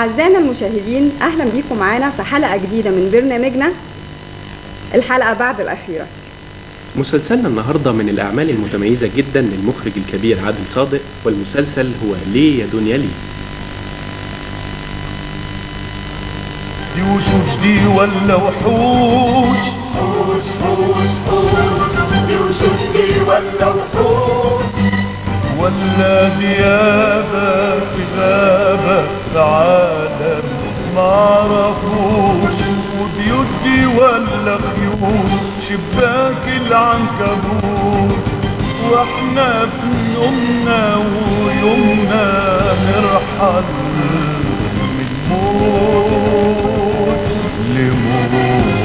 أعزائنا المشاهدين، أهلا بيكم معانا في حلقة جديدة من برنامجنا الحلقة بعد الأخيرة. مسلسلنا النهاردة من الأعمال المتميزة جدا للمخرج الكبير عادل صادق، والمسلسل هو ليه يا دنيا ليه. دي وشوش دي ولا وحوش؟ حوش حوش حوش، دي وشوش دي ولا وحوش؟ ولا ديابة في غابة في عالم معرفوش؟ وبيوت دي ولا خيوط شباك العنكبوت؟ واحنا في يومنا ويومنا نرحل من موت لموت.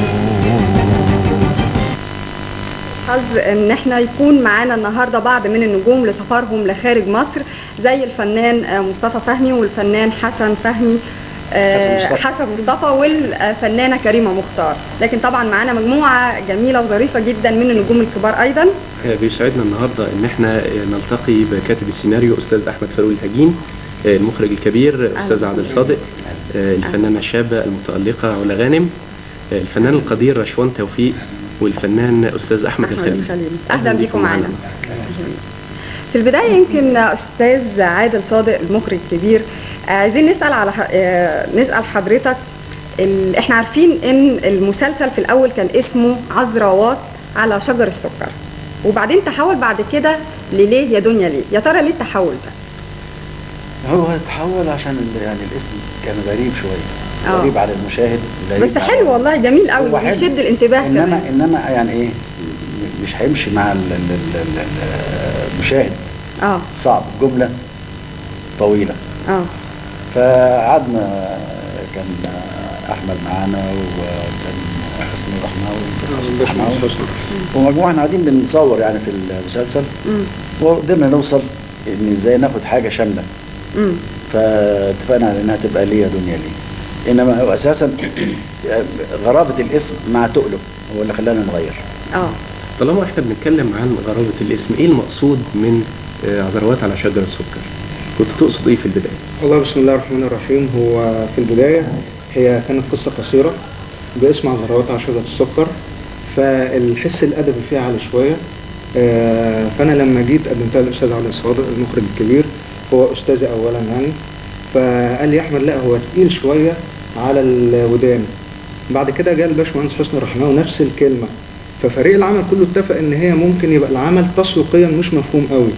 حظ ان احنا يكون معانا النهارده بعض من النجوم لسفرهم لخارج مصر، زي الفنان مصطفى فهمي والفنان حسن فهمي حسن مصطفى والفنانه كريمه مختار. لكن طبعا معانا مجموعه جميله وظريفه جدا من النجوم الكبار ايضا. بيسعدنا النهارده ان احنا نلتقي بكاتب السيناريو استاذ احمد فاروق الهجين، المخرج الكبير استاذ عادل صادق، الفنانه الشابه المتالقه علا غانم، الفنان القدير رشوان توفيق، والفنان استاذ احمد الخليل. اهلا بيكم معانا. في البدايه يمكن استاذ عادل صادق المخرج الكبير، عايزين نسال حضرتك، احنا عارفين ان المسلسل في الاول كان اسمه عذراوات على شجر السكر، وبعدين تحول بعد كده لليه يا دنيا ليه. يا ترى ليه التحول ده؟ هو تحول عشان يعني الاسم كان غريب شويه، غريب على المشاهد، بس حلو والله، جميل قوي، بيشد الانتباه. انما يعني ايه، مش هيمشي مع المشاهد. صعب، جمله طويله. فقعدنا، كان احمد معانا وكان حسن الرحماوي ومجموعه قاعدين بنصور يعني في المسلسل، وقدرنا نوصل ان ازاي ناخد حاجه شامله. فاتفقنا على انها تبقى ليه يا دنيا ليه. انما هو اساسا غرابه الاسم مع تقله هو اللي خلانا نغير. طالما احنا بنتكلم عن غرابه الاسم، ايه المقصود من عذراوات على شجر السكر؟ كنت تقصد ايه في البدايه؟ والله بسم الله الرحمن الرحيم. هو في البدايه هي كانت قصه قصيره باسم عذراوات على شجره السكر، فالحس الادبي فيها عالي شويه. فانا لما جيت قدمتها للاستاذ عادل صادق المخرج الكبير، هو استاذي اولا يعني، فقال لي احمد لا هو تقيل شويه على الودان. بعد كده جاء الباشمهندس حسن الرحماوي نفس الكلمه، ففريق العمل كله اتفق ان هي ممكن يبقى العمل تسويقيا مش مفهوم قوي.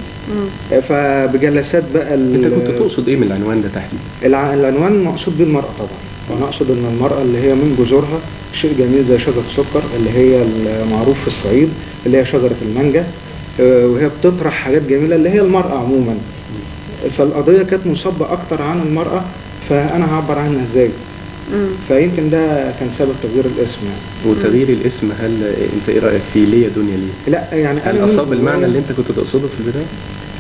فبجلسات بقى انت كنت تقصد ايه من العنوان ده تحديدا؟ العنوان مقصود بيه المرأة طبعا، وانا اقصد ان المرأة اللي هي من جذورها شيء جميل زي شجرة السكر اللي هي المعروف في الصعيد اللي هي شجرة المانجا، وهي بتطرح حاجات جميلة اللي هي المرأة عموما. فالقضية كانت مصبة اكتر عن المرأة، فانا هعبر عنها ازاي. فيمكن ده كان سبب تغيير الاسم يعني. وتغيير الاسم، هل انت ايه رايك فيه ليه يا دنيا ليه؟ لا يعني هل اصاب المعنى اللي انت كنت تقصده في البدايه؟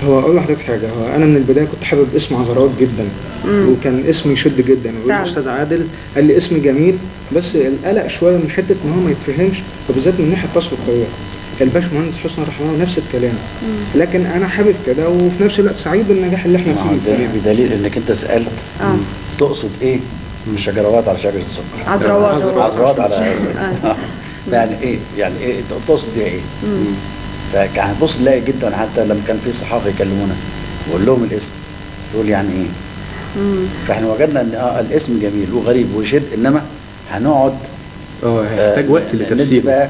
هو اقول لحضرتك حاجه، هو انا من البدايه كنت حابب اسم عذراوات جدا، وكان اسم يشد جدا، والاستاذ عادل قال لي اسم جميل، بس القلق شويه من حته ان هو ما يتفهمش، وبالذات من الناحيه التسويقيه. الباشمهندس حسن الرحماوي نفس الكلام، لكن انا حابب كده، وفي نفس الوقت سعيد بالنجاح اللي احنا فيه. بدليل انك انت سالت تقصد ايه من شجروات على شجره السكر؟ عذراوات على يعني ايه، يعني ايه تقصد ايه؟ فكان بص نلاقي جدا، حتى لما كان في صحافه يكلمونا وقول لهم الاسم يقول يعني ايه. فاحنا وجدنا ان الاسم جميل وغريب ويشد، انما هنقعد هيحتاج وقت لتفسير بقى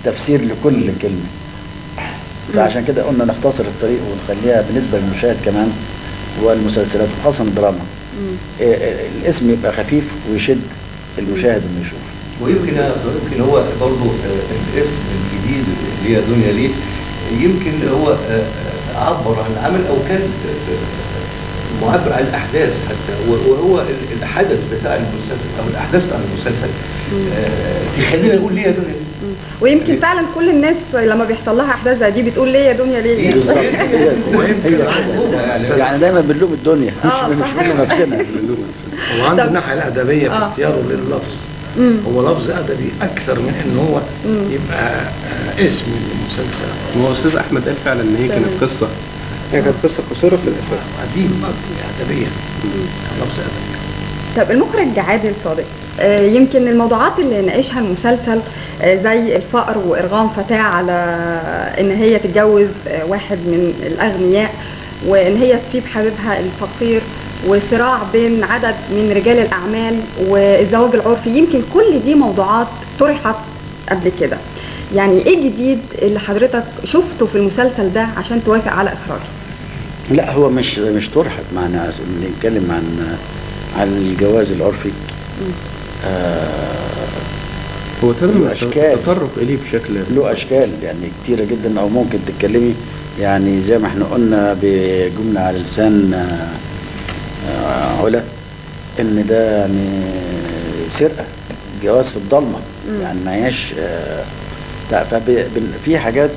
تفسير لكل كلمه. فعشان كده قلنا نختصر الطريق ونخليها بالنسبه للمشاهد كمان والمسلسلات وخاصه الدراما الاسم يبقى خفيف ويشد المشاهد انه يشوف. ويمكن هو برضه الاسم الجديد اللي هي دنيا ليه، يمكن هو عبر عن العمل او كان معبر عن الاحداث حتى، وهو الحدث بتاع المسلسل او الاحداث بتاع المسلسل تخلينا نقول ليه يا دنيا ليه. ويمكن فعلا كل الناس لما بيحصل لها احداث زي دي بتقول ليه يا دنيا ليه. يعني دايما بنلوم الدنيا مش بنلوم نفسنا. هو عنده الناحيه الادبيه في اختياره لللفظ، هو لفظ ادبي اكثر من ان هو يبقى اسم المسلسل. هو استاذ احمد قال فعلا ان هي كانت قصه، هي كانت قصه قصيره في الاساس، قديم ادبيا، لفظ ادبي. طب المخرج عادل صادق، يمكن الموضوعات اللي ناقشها المسلسل زي الفقر وإرغام فتاة على إن هي تتجوز واحد من الأغنياء، وإن هي تسيب حبيبها الفقير، وصراع بين عدد من رجال الأعمال والزواج العرفي، يمكن كل دي موضوعات طرحت قبل كده. يعني إيه الجديد اللي حضرتك شفته في المسلسل ده عشان توافق على إخراجه؟ لا هو مش طرحت معنا، بنتكلم عن الجواز العرفي. هو تم أشكال التطرق إليه بشكل له أشكال يعني كتيرة جدا، أو ممكن تتكلمي يعني زي ما احنا قلنا بجملة على لسان علا إن ده يعني سرقة، جواز في الضلمة، يعني ما هياش في حاجات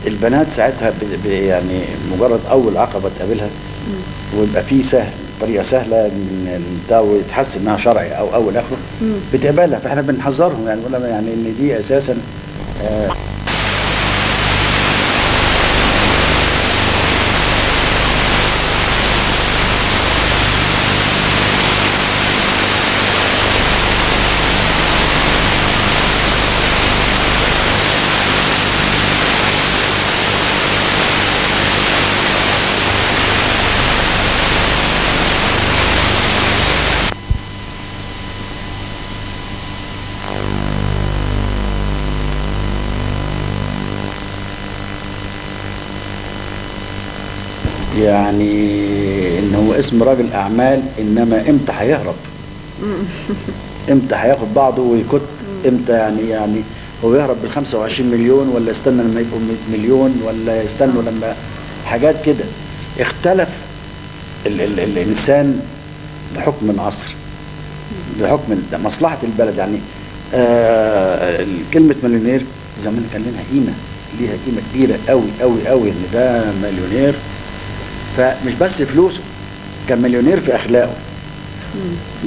البنات ساعتها يعني مجرد أول عقبة تقابلها ويبقى فيه سهل، طريقة سهلة من ده ويتحس انها شرعي او اول اخره بتقبلها، فاحنا بنحذرهم يعني نقول يعني ان دي اساسا يعني ان هو اسم راجل اعمال، انما امتى هيهرب؟ امتى هياخد بعضه ويكت؟ امتى يعني هو يهرب بال 25 مليون ولا يستنى لما يبقوا 100 مليون ولا يستنوا لما حاجات كده؟ اختلف الانسان بحكم العصر، بحكم مصلحة البلد. يعني كلمة مليونير زمان كان ليها قيمة كبيرة قوي قوي قوي، ان ده مليونير، فمش بس فلوسه، كان مليونير في اخلاقه،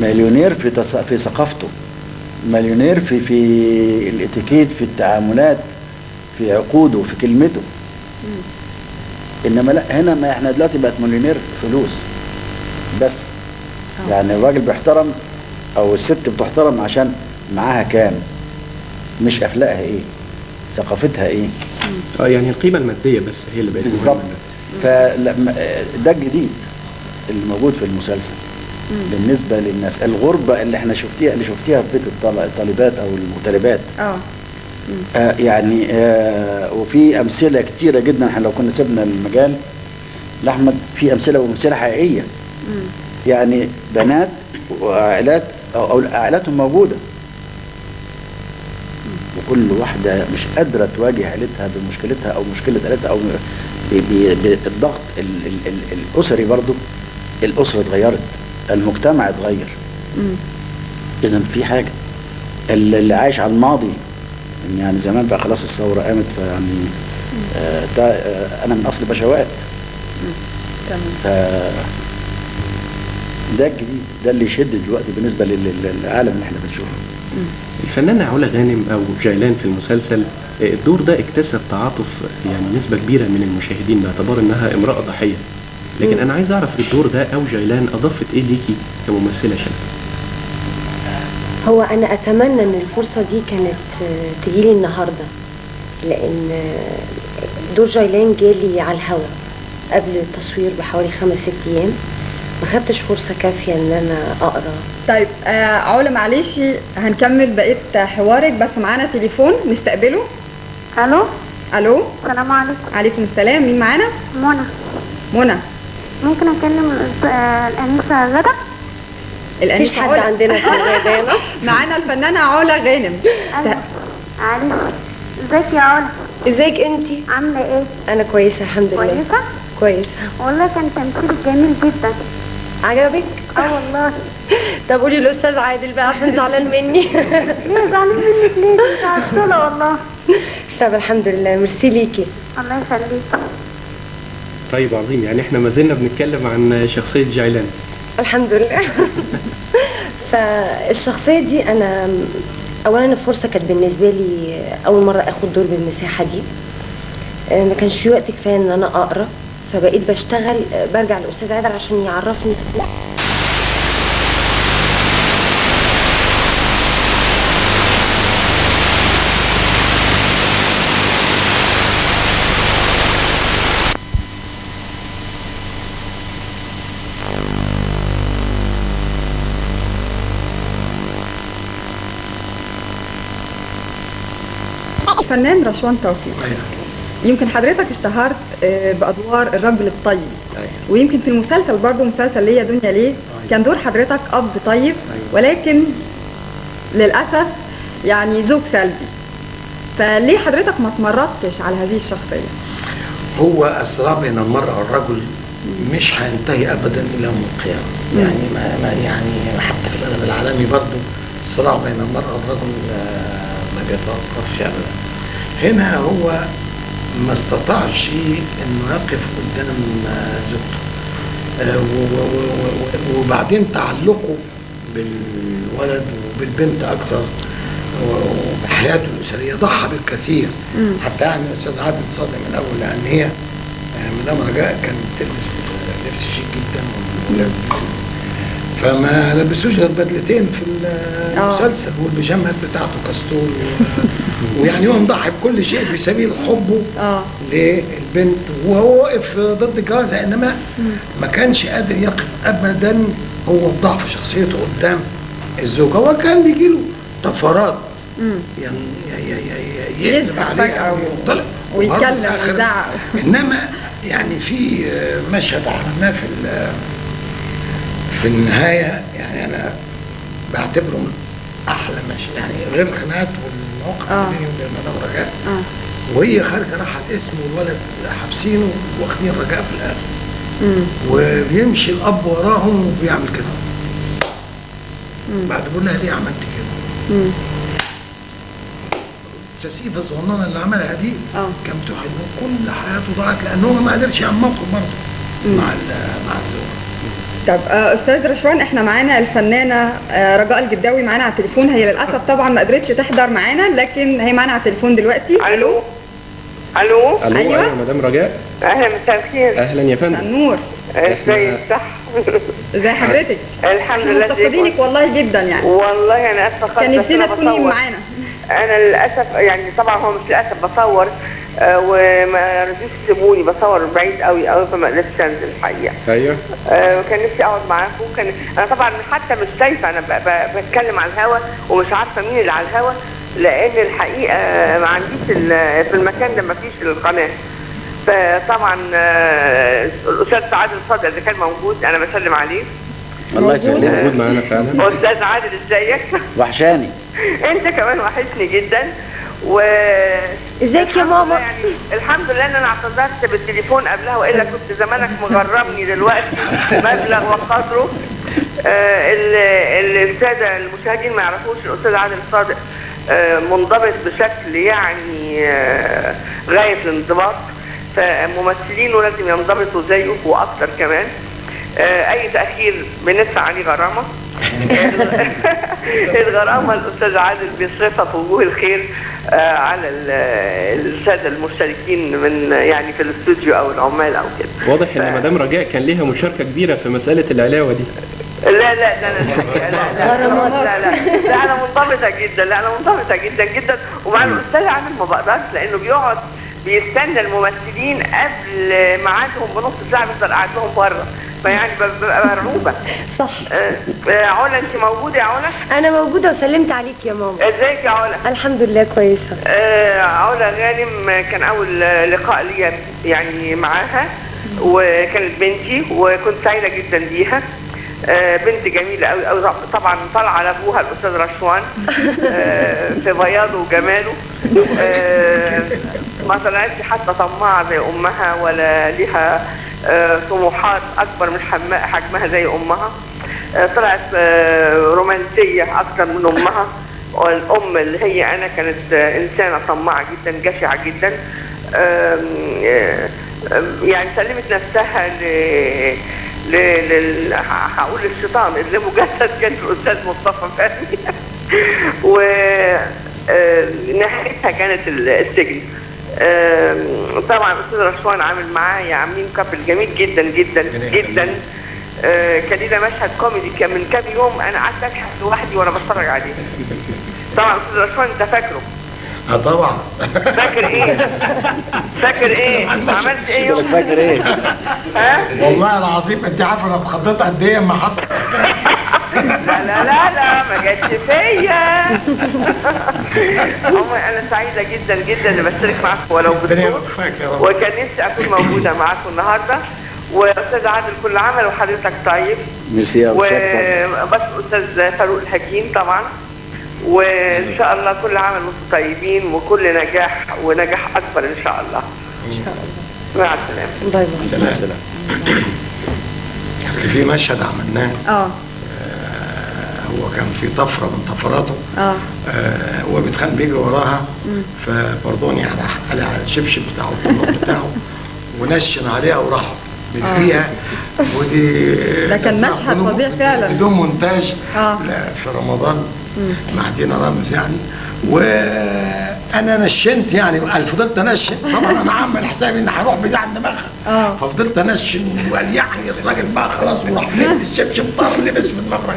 مليونير في ثقافته، مليونير في الاتيكيت، في التعاملات، في عقوده، في كلمته. انما لا، هنا ما احنا دلوقتي بقت مليونير فلوس بس. يعني الراجل بيحترم او الست بتحترم عشان معاها كام، مش اخلاقها ايه، ثقافتها ايه. يعني القيمة المادية بس هي اللي بقت بالظبط. فده الجديد اللي موجود في المسلسل بالنسبة للناس. الغربة اللي احنا شفتيها في بيت الطالبات او المغتربات، يعني وفي امثلة كتيرة جدا. احنا لو كنا سيبنا المجال لأحمد، في امثلة وامثلة حقيقية. يعني بنات وعائلات او عائلاتهم موجودة، وكل واحدة مش قادرة تواجه عائلتها بمشكلتها او مشكلة عائلتها او بالضغط الاسري. برضو الاسرة اتغيرت، المجتمع اتغير. اذا في حاجة اللي عايش على الماضي، يعني زمان بقى خلاص الثورة قامت، فيعني انا من اصل بشوات. ده الجديد، ده اللي يشد دلوقتي بالنسبة للعالم اللي احنا بنشوفه. الفنانة علا غانم او جيلان في المسلسل، الدور ده اكتسب تعاطف يعني نسبة كبيرة من المشاهدين باعتبار انها امرأة ضحية، لكن انا عايز اعرف الدور ده او جيلان اضافت ايه ليكي كممثلة شايفة؟ هو انا اتمنى ان الفرصة دي كانت تجيلي النهاردة، لان دور جيلان جالي على الهوا قبل التصوير بحوالي 5-6 ايام، ما خدتش فرصة كافية ان انا اقرا. طيب علا معلش هنكمل بقية حوارك، بس معانا تليفون نستقبله. الو. الو. السلام عليكم. عليكم السلام، مين معانا؟ منى. ممكن اكلم الانسة غدا؟ مفيش حد عندنا في الغدا. معانا الفنانة علا غانم. علي، ازيك يا علا؟ ازيك انتي؟ عاملة ايه؟ انا كويسة الحمد لله. كويسة؟ كويسة والله كان تمثيلك جميل جدا. عجبك؟ والله. طب قولي للاستاذ عادل بقى عشان زعلان مني. ليه زعلان منك ليه؟ مش عارفة والله. طب الحمد لله، ميرسي ليكي. الله يخليك. طيب عظيم، يعني احنا ما زلنا بنتكلم عن شخصية جيلان. الحمد لله. فالشخصية دي انا اولا الفرصة كانت بالنسبة لي اول مرة اخد دور بالمساحة دي، ما كانش في وقت كفاية ان انا اقرا، فبقيت بشتغل برجع للاستاذ عادل عشان يعرفني. لا الفنان رشوان توفيق. يمكن حضرتك اشتهرت بادوار الرجل الطيب. ويمكن في المسلسل برضه مسلسل ليا دنيا ليه كان دور حضرتك اب طيب، ولكن للاسف يعني زوج سلبي. فليه حضرتك ما تمردتش على هذه الشخصيه؟ هو الصراع بين المرأة والرجل مش هينتهي ابدا الى يوم القيامه. يعني ما يعني حتى في الادب العالمي برضه الصراع بين المرأة والرجل ما بيتوقفش ابدا. هنا هو ما استطاعش انه يقف قدام زوجته، وبعدين تعلقه بالولد وبالبنت اكثر وبحياته الاسريه ضحى بالكثير. حتى يعني الاستاذ عادل صادق من اول، لان هي مدام رجاء كانت تلبس لبس شيك جدا فما لبسوش غير بدلتين في المسلسل، والبيجامات بتاعته كاستور ويعني هو مضحي بكل شيء في سبيل حبه للبنت، وهو واقف ضد جوازها، انما ما كانش قادر يقف ابدا هو بضعف شخصيته قدام الزوجه. هو كان بيجي له طفرات يعني يكذب عليها ويتكلم ويزعق. انما يعني في مشهد عملناه في النهايه، يعني انا بعتبره من احلى مشهد، يعني غير الخناقات والمواقف بيني وبين مدام رجاء، وهي خارجه رايحه القسم والولد حابسينه واخدين رجاء في الاخر، وبيمشي الاب وراهم وبيعمل كده. بعد بقول لها ليه عملت كده؟ سسيفة الصغننه اللي عملها دي كان تحب كل حياته ضاعت، لان هو ما قدرش يعمل موقف برضه مع الزوج. طب استاذ رشوان، احنا معانا الفنانه رجاء الجداوي معانا على التليفون. هي للاسف طبعا ما قدرتش تحضر معانا، لكن هي معانا على التليفون دلوقتي. الو ايوه مدام رجاء. اهلا، مساء الخير. اهلا يا فندم. النور. ازاي؟ صح. ازي حضرتك؟ الحمد لله. مفتقدينك والله جدا يعني. والله انا اسفه خالص، كان نفسنا تكوني معانا. انا للاسف يعني طبعا هو مش للاسف بصور وما رضيش يسيبوني، بصور بعيد قوي قوي فما قدرتش انزل الحقيقه. ايوه. كان نفسي اقعد معاكم. انا طبعا حتى مش شايفه، انا بتكلم على الهوا ومش عارفه مين اللي على الهوا، لان الحقيقه ما عنديش في المكان ده ما فيش القناه. فطبعا الاستاذ عادل صادق اذا كان موجود انا بسلم عليه. الله يسلمك. موجود معانا فعلا. استاذ عادل ازيك؟ وحشاني. انت كمان وحشني جدا. ازيك يا ماما؟ يعني الحمد لله ان انا اعتذرت بالتليفون قبلها، والا كنت زمانك مغرمني دلوقتي مبلغ وقدره. الساده المشاهدين ما يعرفوش الاستاذ عادل صادق منضبط بشكل يعني غايه الانضباط، فممثلينه لازم ينضبطوا زيه واكثر كمان. اي تاخير بندفع عليه غرامه. الغرامه الاستاذ عادل بيصرفها في وجوه الخير على الساده المشتركين من يعني في الاستوديو او العمال او كده. واضح ان مدام رجاء كان ليها مشاركه كبيره في مساله العلاوه دي. لا انا منضبطه جدا، لا انا منضبطه جدا جدا. ومع الاستاذ عادل ما بقدرش، لانه بيقعد بيستنى الممثلين قبل ميعادهم بنص ساعه، بيفضل قاعد لهم بره، فيعني ببقى مرعوبه. صح. علا انت موجوده يا علا؟ انا موجوده وسلمت عليك يا ماما. ازيك يا علا؟ الحمد لله كويسه. علا غانم كان اول لقاء ليا يعني معاها، وكانت بنتي وكنت سعيده جدا بيها. بنت جميله قوي قوي، طبعا طالعه على ابوها الاستاذ رشوان في بياضه وجماله. ما طلعتش حتى طماعه زي امها، ولا ليها طموحات اكبر من حجمها زي امها. طلعت رومانسيه اكتر من امها، والام اللي هي انا كانت انسانه طماعه جدا، جشعه جدا. يعني سلمت نفسها هقول الشيطان اللي مجسد كان الاستاذ مصطفى فهمي. ونهايتها كانت السجن. طبعا الاستاذ رشوان عاملين كابل جميل جدا جدا جدا. كان لنا مشهد كوميدي كان من كام يوم انا قعدت اضحك لوحدي وانا بتفرج عليه. طبعا الاستاذ رشوان انت فاكره؟ طبعا. فاكر ايه؟ فاكر ايه؟ عملت ايه يوم؟ فاكر ايه؟ ها؟ والله العظيم انت عارفه انا اتخضيت قد ايه لما حصل. لا لا لا لا ما جاتش فيا. عموما انا سعيده جدا جدا اني بشترك معاكم ولو بالصوت، وكان نفسي اكون موجوده معاكم النهارده. واستاذ عادل كل عمل وحضرتك طيب. ميرسي يا وبس استاذ فاروق الهجين طبعا، وان شاء الله كل عام وانتم طيبين وكل نجاح ونجاح اكبر ان شاء الله. ان شاء الله. مع السلامه. باي باي. مع السلامه. اصل في مشهد عملناه هو كان في طفره من طفراته هو بيتخانق بيجري وراها، فبرضوني يعني قلع على الشبشب بتاعه الطماط بتاعه ونشن عليها وراح فيها. ودي ده كان مشهد فظيع فعلا بدون مونتاج في رمضان مع دينا رامز يعني. وانا نشنت يعني، فضلت انشن طبعا انا عامل حسابي ان هروح بتاع دماغها، ففضلت انشن وقال يعني الراجل بقى خلاص وراح فين الشبشب طار لبس في دماغها.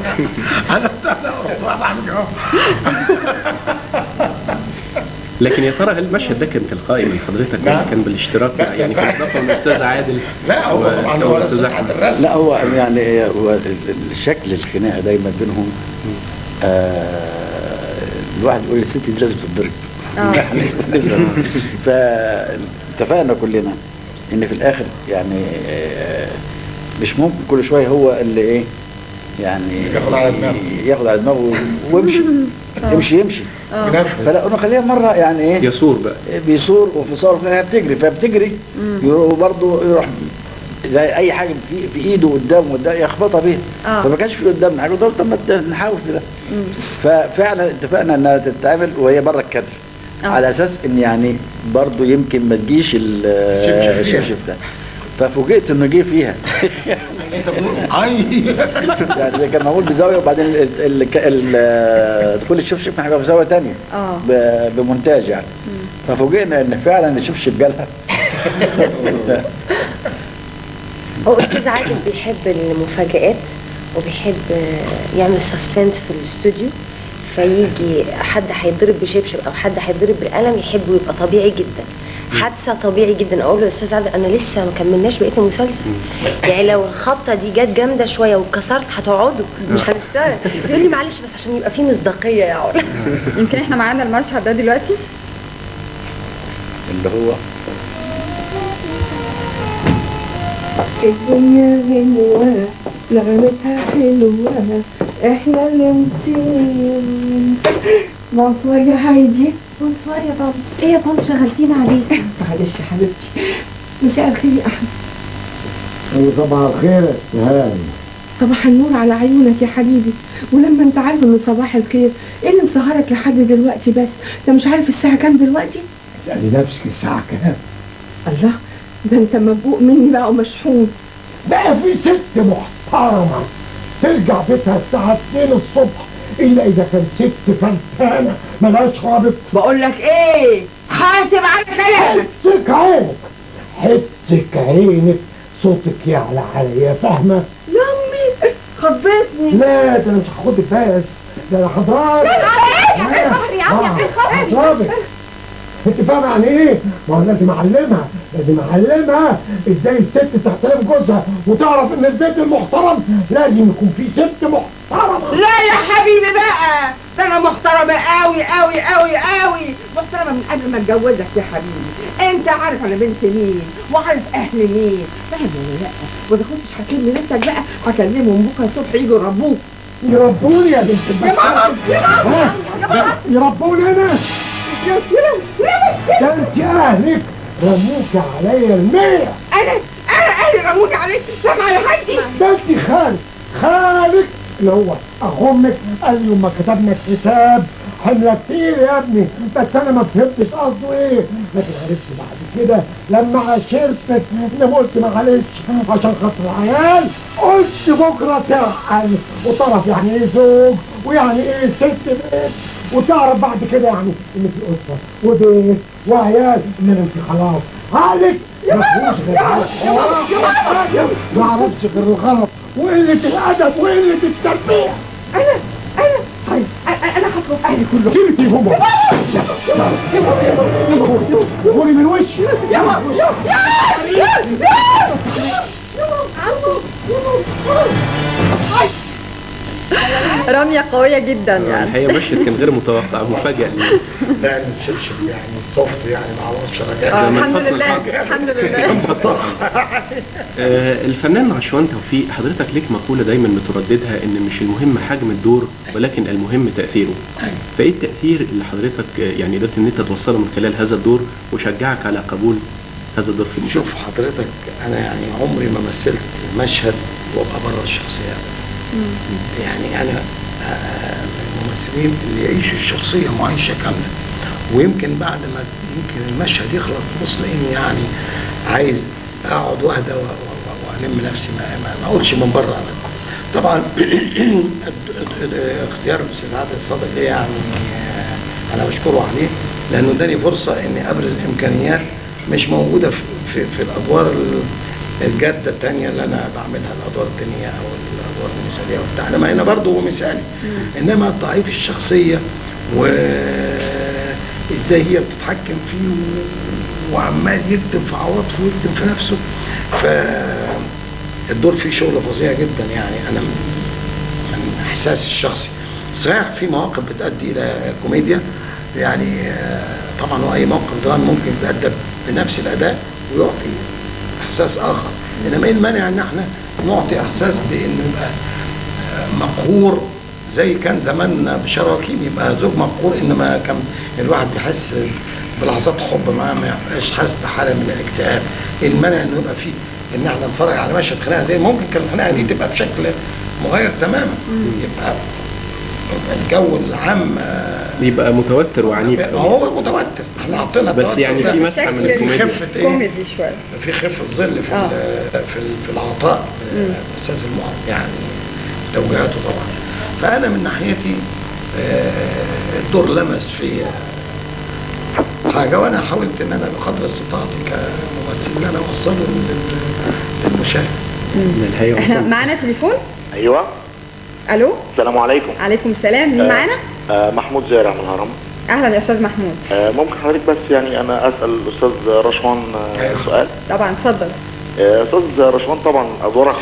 انا رحت بعمل جواب. لكن يا ترى هل المشهد ده كان تلقائي من حضرتك ولا كان بالاشتراك يعني كان اضافه من الاستاذ عادل؟ لا هو طبعا هو الاستاذ احمد. لا هو يعني هو شكل الخناقه دايما بينهم الواحد يقول الست دي لازم تتضرب. فاتفقنا كلنا ان في الاخر يعني مش ممكن كل شويه هو اللي ايه يعني ياخد على دماغه ويمشي يمشي. فلا قلنا خليها مره يعني ايه يصور بقى بيصور وفي صور بتجري فبتجري وبرضه يروح زي اي حاجه في ايده قدامه يخبطها بيها. فما كانش في قدامنا حاجه، قلت طب ما نحاول كده. ففعلا اتفقنا انها تتعمل وهي بره الكادر على اساس ان يعني برضه يمكن ما تجيش الشبشب ده. ففوجئت انه جه فيها. يعني ده كان معمول بزاويه وبعدين دخول الشبشب كان هيبقى بزاويه ثانيه بمونتاج يعني. ففوجئنا ان فعلا الشبشب جالها. هو استاذ عادل بيحب المفاجآت وبيحب يعمل سسبنس في الاستوديو، فيجي حد هيضرب بشبشب او حد هيضرب بالقلم يحبه يبقى طبيعي جدا، حادثه طبيعي جدا. اقول له يا استاذ عادل انا لسه ما كملناش بقيه المسلسل، يعني لو الخبطه دي جت جامده شويه واتكسرت هتقعدوا مش هنشتغل. يقول لي معلش بس عشان يبقى في مصداقيه يا علا. يمكن احنا معانا المشهد ده دلوقتي اللي هو الدنيا غنوة لغمتها حلوة احنا اللي متين. بونسوار يا هايدي. بونسوار يا طنط. ايه يا طنط شغلتينا عليك؟ معلش يا حبيبتي. مساء الخير يا احمد. صباح الخير يا هاني. صباح النور على عيونك يا حبيبي. ولما انت عارف انه صباح الخير ايه اللي مسهرك لحد دلوقتي بس؟ انت مش عارف الساعة كام دلوقتي؟ اسألي نفسك الساعة كام؟ الله ده انت مبقوق مني بقى ومشحون. بقى في ست محترمة ترجع بيتها الساعة 2 الصبح إلا إذا كان ست فلتانة ملهاش رابط. بقول لك إيه؟ حاسب على كلامك. حسك عينك حسك عينك صوتك يعلى عليا فاهمة؟ يا أمي خضتني. لا ده أنا مش هاخدك بس ده أنا هضربك. لا على إيه يا خبر يا عم يا خبر. هضربك. انت فاهمه يعني ايه؟ ما هو لازم اعلمها ازاي الست تحترم جوزها وتعرف ان البيت المحترم لازم يكون فيه ست محترمه. لا يا حبيبي بقى ده انا محترمه قوي قوي قوي قوي، محترمه من قبل ما اتجوزك يا حبيبي. انت عارف انا بنت مين وعارف اهل مين، فاهم ولا لا؟ وإذا كنتش هتكلم نفسك بقى هكلمهم بكره الصبح يجوا يربوك. يربوني يا بنت يا ماما يا ماما يربوني انا؟ ده انت اهلك رموك عليا المية. انا اهلي رموني عليك. سامعه يا حاجتي؟ ده انت خالك اللي هو اخو امك قال لي يوم ما كتبنا الكتاب حمله كتير يا ابني، بس انا ما فهمتش قصده ايه، لكن عرفت بعد كده لما عاشرتك لما قلت معلش عشان خاطر العيال قلت بكره تعقل وتعرف يعني ايه زوج ويعني ايه ست بيت، وتعرف بعد كده يعني ان في اسره وبيت وعيال، ان انت خلاص عقلك ما فيهوش غير ما عرفش غير الغلط وقله الادب وقله التربيه. انا هطلب اهلي كلهم. سيب التليفون بقى. قولي من وشي. يا ماما يا رمية قوية جدا يعني. الحقيقة مشهد كان غير متوقع، مفاجئ لي. لا الشبشب يعني سوفت يعني مع الشركات. الحمد لله الحمد لله. الفنان عشوان توفيق، حضرتك ليك مقولة دايما بترددها ان مش المهم حجم الدور ولكن المهم تأثيره. فايه التأثير اللي حضرتك يعني قدرت ان انت توصله من خلال هذا الدور وشجعك على قبول هذا الدور في المسلسل؟ شوف حضرتك، انا يعني عمري ما مثلت مشهد وابقى بره الشخصيه. يعني انا من الممثلين اللي يعيشوا الشخصيه معيشه كامله، ويمكن بعد ما يمكن المشهد يخلص تبص لاني يعني عايز اقعد واحده والم نفسي، ما اقولش من بره ابدا. طبعا اختيار الاستاذ عادل صادق ليه يعني انا بشكره عليه، لانه اداني فرصه اني ابرز امكانيات مش موجوده في الادوار الجاده الثانيه اللي انا بعملها، الادوار الدينيه او الادوار المثاليه وبتاع. انما هنا برضه هو مثالي، انما ضعيف الشخصيه وازاي هي بتتحكم فيه وعمال يكتم في عواطفه ويكتم في نفسه. فالدور فيه شغل فظيع جدا يعني. انا من احساسي الشخصي صحيح في مواقف بتؤدي الى كوميديا يعني، طبعا هو اي موقف درامي ممكن يتأدى بنفس الاداء ويعطي احساس اخر، انما ايه المانع ان احنا نعطي احساس بانه يبقى مقهور زي كان زمان بشار وكيم، يبقى زوج مقهور، انما كان الواحد بيحس بلحظات حب معاه ما يبقاش حاسس بحاله من الاكتئاب. ايه المانع انه يبقى فيه ان احنا نتفرج على مشهد خناقه زي ممكن كان الخناقه دي تبقى بشكل مغاير تماما، يبقى الجو العام يبقى متوتر وعنيف. هو متوتر، احنا حاطينها بس يعني في مسحه من الكوميديا، كوميدي شويه، في خفه ظل في العطاء استاذ المؤمن يعني توجيهاته طبعا. فانا من ناحيتي الدور لمس في حاجه، وانا حاولت ان انا بقدر استطاعتي كممثل ان انا اوصله للمشاهد. احنا معانا تليفون. ايوه الو السلام عليكم. عليكم السلام، مين معانا؟ محمود زارع من الهرم. اهلا يا استاذ محمود. ممكن حضرتك بس يعني انا اسال الاستاذ رشوان سؤال؟ طبعا اتفضل. استاذ رشوان، طبعا ادوار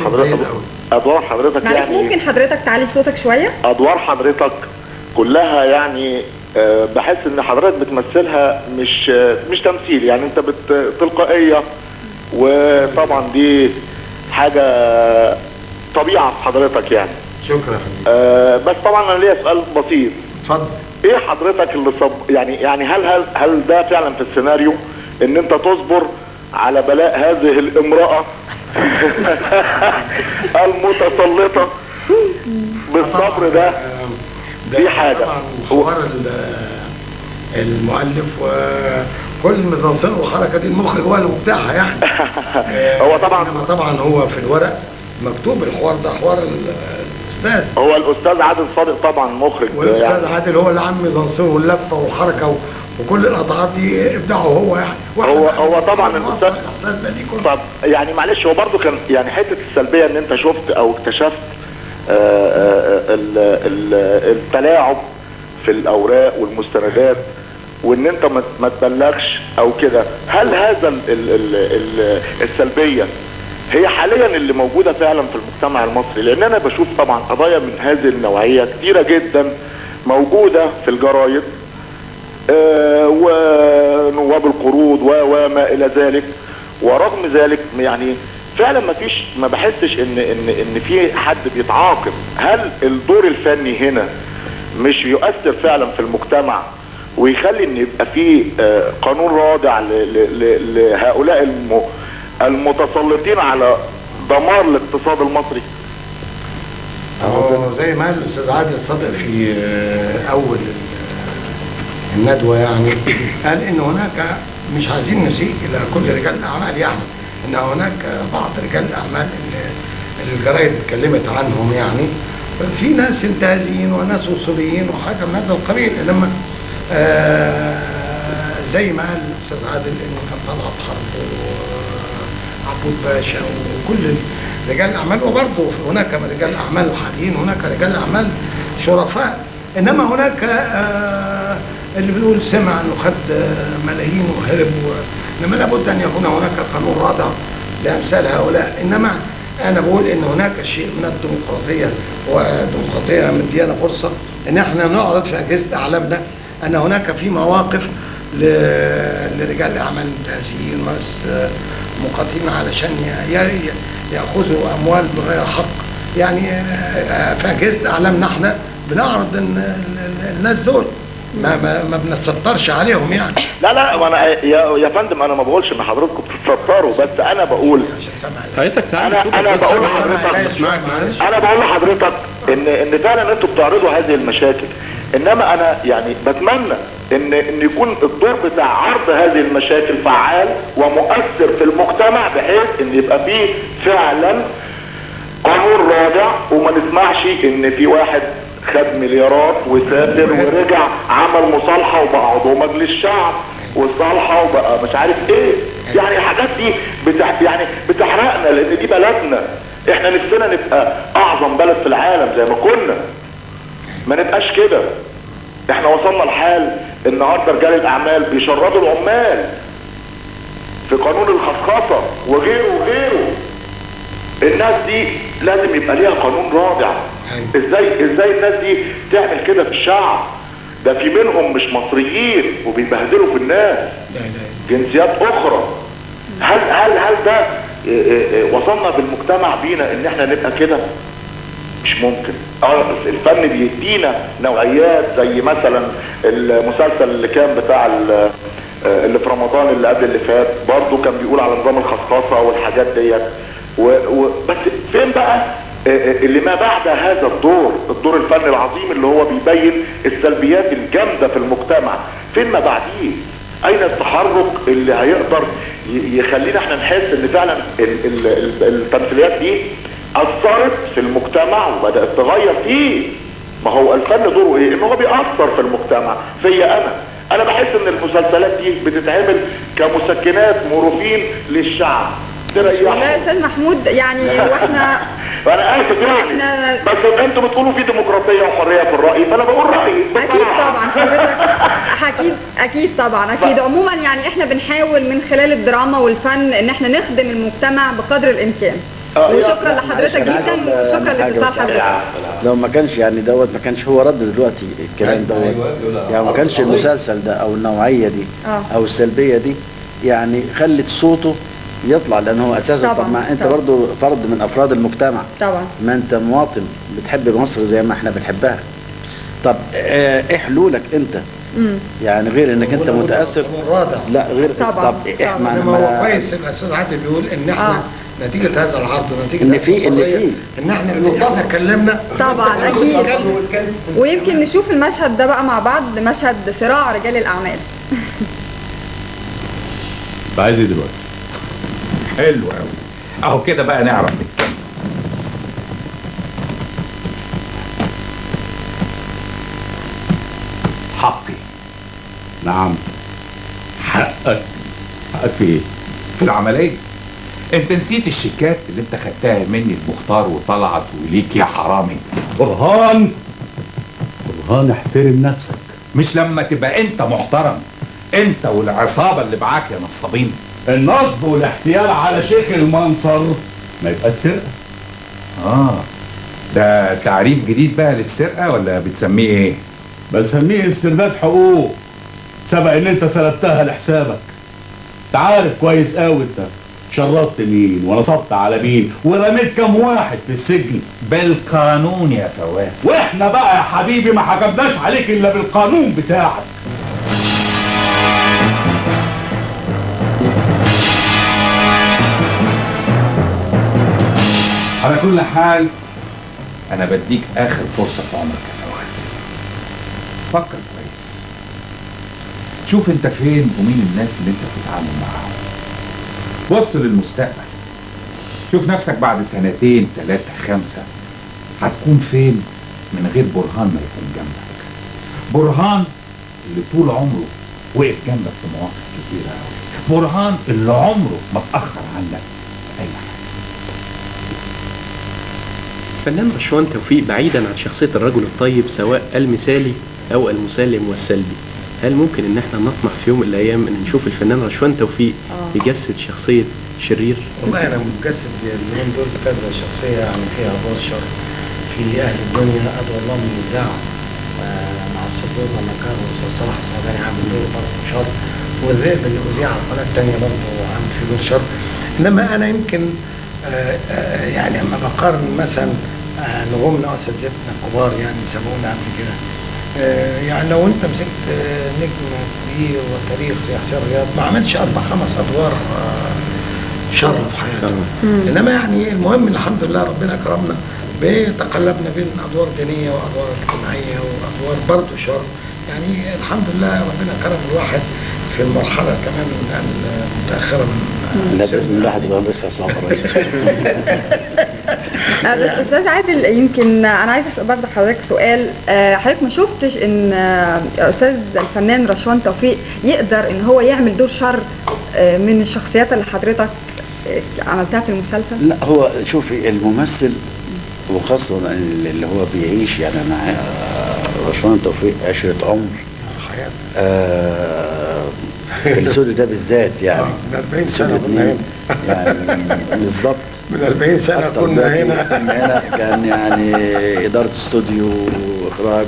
حضرتك معلش يعني ممكن حضرتك تعلي صوتك شويه؟ ادوار حضرتك كلها يعني بحس ان حضرتك بتمثلها مش تمثيل، يعني انت تلقائيه، وطبعا دي حاجه طبيعه في حضرتك يعني. شكرا. بس طبعا انا ليا سؤال بسيط. اتفضل. ايه حضرتك اللي يعني هل ده فعلا في السيناريو ان انت تصبر على بلاء هذه الامرأة المتسلطة بالصبر ده؟ دي حاجة. حوار المؤلف وكل ميزانسين والحركة دي المخرج هو اللي مبدعها يعني. هو طبعا هو في الورق مكتوب الحوار ده حوار الاستاذ، هو الاستاذ عادل صادق طبعا مخرج، والاستاذ يعني عادل هو اللي عامل ميزانسين واللفه والحركه وكل القطعات دي ابداعه هو يعني. هو طبعا الاستاذ. طب يعني معلش، هو برضه كان يعني حته السلبيه ان انت شفت او اكتشفت التلاعب في الاوراق والمستندات، وان انت ما تبلغش او كده. هل هذا السلبيه هي حاليا اللي موجودة فعلا في المجتمع المصري؟ لان انا بشوف طبعا قضايا من هذه النوعية كتيرة جدا موجودة في الجرايد ونواب القروض وما الى ذلك، ورغم ذلك يعني فعلا ما بحسش ان في حد بيتعاقب. هل الدور الفني هنا مش يؤثر فعلا في المجتمع ويخلي ان يبقى في قانون رادع لهؤلاء المتسلطين على دمار الاقتصاد المصري؟ زي ما قال الاستاذ عادل صادق في اول الندوه يعني، قال ان هناك، مش عايزين نسيء الى كل رجال الاعمال يعني، ان هناك بعض رجال الاعمال اللي الجرايد اتكلمت عنهم يعني، في ناس انتهازيين وناس وصوليين وحاجه من هذا القبيل. انما زي ما قال الاستاذ عادل انه كان طلعت حرب عبود باشا وكل رجال الاعمال، وبرضه هناك رجال اعمال حاليين، هناك رجال اعمال شرفاء، انما هناك اللي بنقول سمع انه خد ملايين وهرب انما لابد ان يكون هناك قانون رادع لامثال هؤلاء. انما انا بقول ان هناك شيء من الديمقراطيه، والديمقراطيه مديانا فرصه ان احنا نعرض في اجهزه اعلامنا ان هناك في مواقف لرجال الاعمال المنتهزين مقاتلين علشان ياخذوا اموال بغير حق. يعني في اجهزه اعلامنا احنا بنعرض الناس دول ما بنتسترش عليهم يعني. لا وانا يا فندم انا ما بقولش ان حضراتكم بتتستروا، بس انا بقول انا بقول لحضرتك ان فعلا انتوا بتعرضوا هذه المشاكل، انما انا يعني بتمنى ان يكون الدور بتاع عرض هذه المشاكل فعال ومؤثر في المجتمع، بحيث ان يبقى فيه فعلا قانون رادع، وما نسمعش ان في واحد خد مليارات وسافر ورجع عمل مصالحه وبقى عضو مجلس الشعب وصالحه وبقى مش عارف ايه. يعني الحاجات دي يعني بتحرقنا، لان دي بلدنا. احنا نفسنا نبقى اعظم بلد في العالم زي ما كنا، ما نبقاش كده. احنا وصلنا لحال النهارده رجال الاعمال بيشردوا العمال في قانون الخصخصه وغيره وغيره. الناس دي لازم يبقى ليها قانون رادع. ازاي الناس دي تعمل كده في الشعب؟ ده في منهم مش مصريين وبيبهدلوا في الناس جنسيات اخرى. هل ده وصلنا بالمجتمع بينا ان احنا نبقى كده؟ مش ممكن. الفن بيدينا نوعيات، زي مثلا المسلسل اللي كان بتاع اللي في رمضان اللي قبل اللي فات برضه كان بيقول على نظام الخصخصه والحاجات ديت. بس فين بقى اللي ما بعد هذا الدور الفني العظيم اللي هو بيبين السلبيات الجامده في المجتمع؟ فين ما بعديه؟ اين التحرك اللي هيقدر يخلينا احنا نحس ان فعلا التمثيليات دي اثرت في المجتمع وبدات تغير فيه؟ ما هو الفن دوره ايه؟ ان هو بيأثر في المجتمع. فيا انا بحس ان المسلسلات دي بتتعمل كمسكنات مورفين للشعب تريحه. والله يا استاذ محمود يعني واحنا انا اسف يعني، بس انتوا بتقولوا في ديمقراطيه وحريه في الراي، فانا بقول رايي. اكيد طبعا حضرتك اكيد طبعا اكيد. عموما يعني احنا بنحاول من خلال الدراما والفن ان احنا نخدم المجتمع بقدر الامكان. وشكرا لحضرتك جدا، وشكرا لاتصال حضرتك. لو ما كانش يعني ما كانش هو رد دلوقتي الكلام يعني ما كانش المسلسل ده او النوعيه دي او السلبيه دي يعني خلت صوته يطلع، لان هو اساسا طبعا انت برضو فرد من افراد المجتمع طبعا، ما انت مواطن بتحب مصر زي ما احنا بنحبها. طب ايه حلولك انت؟ يعني غير انك انت متاثر لا غير طبعا. طب احنا هو كويس الاستاذ عادل بيقول ان احنا نتيجه هذا العرض ونتيجه ان احنا النقاط اتكلمنا طبعا اكيد. ويمكن نشوف المشهد ده بقى مع بعض، مشهد صراع رجال الاعمال. عايز ايه دلوقتي؟ حلو قوي اهو كده بقى نعرف نتكلم. حقي. نعم حقك. حقك في ايه؟ في العمليه. انت نسيت الشيكات اللي انت خدتها مني المختار وطلعت وليك يا حرامي؟ برهان احترم نفسك. مش لما تبقى انت محترم انت والعصابه اللي معاك يا نصابين؟ النصب والاحتيال على شيخ المنصر ما يبقى السرقه. ده تعريف جديد بقى للسرقه ولا بتسميه ايه؟ بسميه استرداد حقوق سبق ان انت سلبتها لحسابك. انت عارف كويس قوي انت شرطت مين ونصبت على مين ورميت كام واحد في السجن بالقانون يا فواز. واحنا بقى يا حبيبي ما حكمناش عليك الا بالقانون بتاعك. على كل حال انا بديك اخر فرصة في عمرك يا فواز. فكر كويس، شوف انت فين ومين الناس اللي انت بتتعامل معاهم. بص للمستقبل، شوف نفسك بعد 2 3 5 هتكون فين من غير برهان ما يكون جنبك. برهان اللي طول عمره وقف جنبك في مواقف كتيرة قوي. برهان اللي عمره ما اتأخر عنك اي حاجة. فنان رشوان توفيق بعيدا عن شخصية الرجل الطيب سواء المثالي او المسالم والسلبي، هل ممكن ان احنا نطمح في يوم من الايام ان نشوف الفنان رشوان توفيق يجسد شخصية شرير؟ والله انا متجسد اليومين دول كذا شخصيه يعني فيها ادوار شر في اهل الدنيا ادعو الله من النزاع مع الاستاذ دور مكان والاستاذ صلاح الصعباني عامل دور برضه شر، والذئب اللي اذيع على القناه الثانيه برضه عامل فيه دور شر. انما انا يمكن يعني اما بقارن مثلا نجومنا واساتذتنا الكبار يعني سبقونا قبل كده، يعني لو انت مسكت نجم كبير وتاريخ زي حسين رياض ما عملش 4-5 ادوار شر في حياته. انما يعني المهم الحمد لله ربنا كرمنا بتقلبنا بين ادوار دينيه وادوار اجتماعيه وادوار برضه شر. يعني الحمد لله ربنا كرم الواحد في المرحله كمان المتاخره من لا باذن الله هتبقى لسه صعبه. بس استاذ عادل يمكن انا عايزه اسال برضه حضرتك سؤال. حضرتك ما شفتش ان استاذ الفنان رشوان توفيق يقدر ان هو يعمل دور شر من الشخصيات اللي حضرتك عملتها في المسلسل؟ لا هو شوفي الممثل وخاصة اللي هو بيعيش يعني مع رشوان توفيق عشرة عمر في الاستوديو ده بالذات يعني من 40 سنة كنا هنا يعني بالظبط من 40 سنة كنا هنا كان يعني إدارة استوديو وإخراج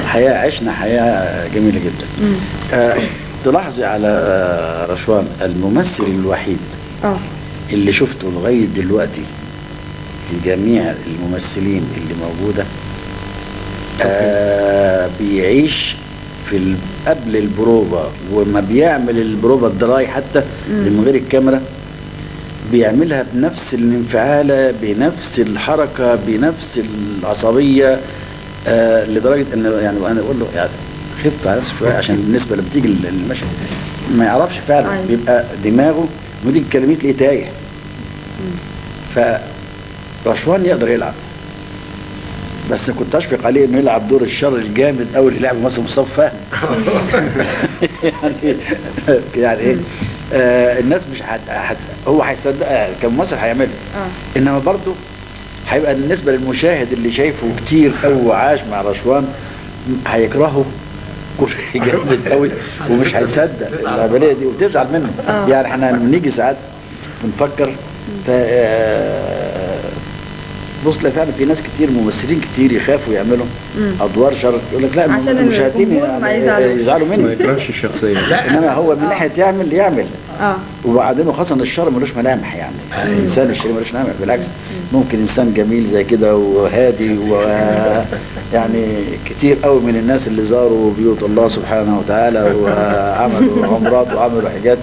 وحياة عشنا حياة جميلة جدا. تلاحظي على رشوان الممثل الوحيد اللي شفته لغاية دلوقتي في جميع الممثلين اللي موجودة بيعيش في قبل البروفا وما بيعمل البروفا الدراي حتى من غير الكاميرا بيعملها بنفس الانفعالة بنفس الحركة بنفس العصبية لدرجة ان يعني انا اقول له يعني خف على نفسك شوية عشان بالنسبة لما تيجي المشهد ما يعرفش فعلا بيبقى دماغه ودي الكلمات ليه تايه. فرشوان يقدر يلعب بس كنت اشفق عليه انه يلعب دور الشر الجامد قوي اللي لعبه مثلا مصطفى فهمي يعني ايه الناس مش هو هيصدق كممثل هيعمله انما برضه هيبقى بالنسبه للمشاهد اللي شايفه كتير قوي وعاش مع رشوان هيكرهه كره جامد قوي ومش هيصدق العمليه دي وبتزعل منه. يعني احنا بنيجي ساعات بنفكر بص لا فعلا في ناس كتير ممثلين كتير يخافوا يعملوا ادوار شر يقول لك لا المشاهدين يزعلوا مني ما يكرهش الشخصيه. لا انما هو من ناحيه يعمل وبعدين خاصه الشر ملوش ملامح يعني الانسان الشرير ملوش ملامح بالعكس ممكن انسان جميل زي كده وهادي ويعني كتير قوي من الناس اللي زاروا بيوت الله سبحانه وتعالى وعملوا عمرات وعملوا حاجات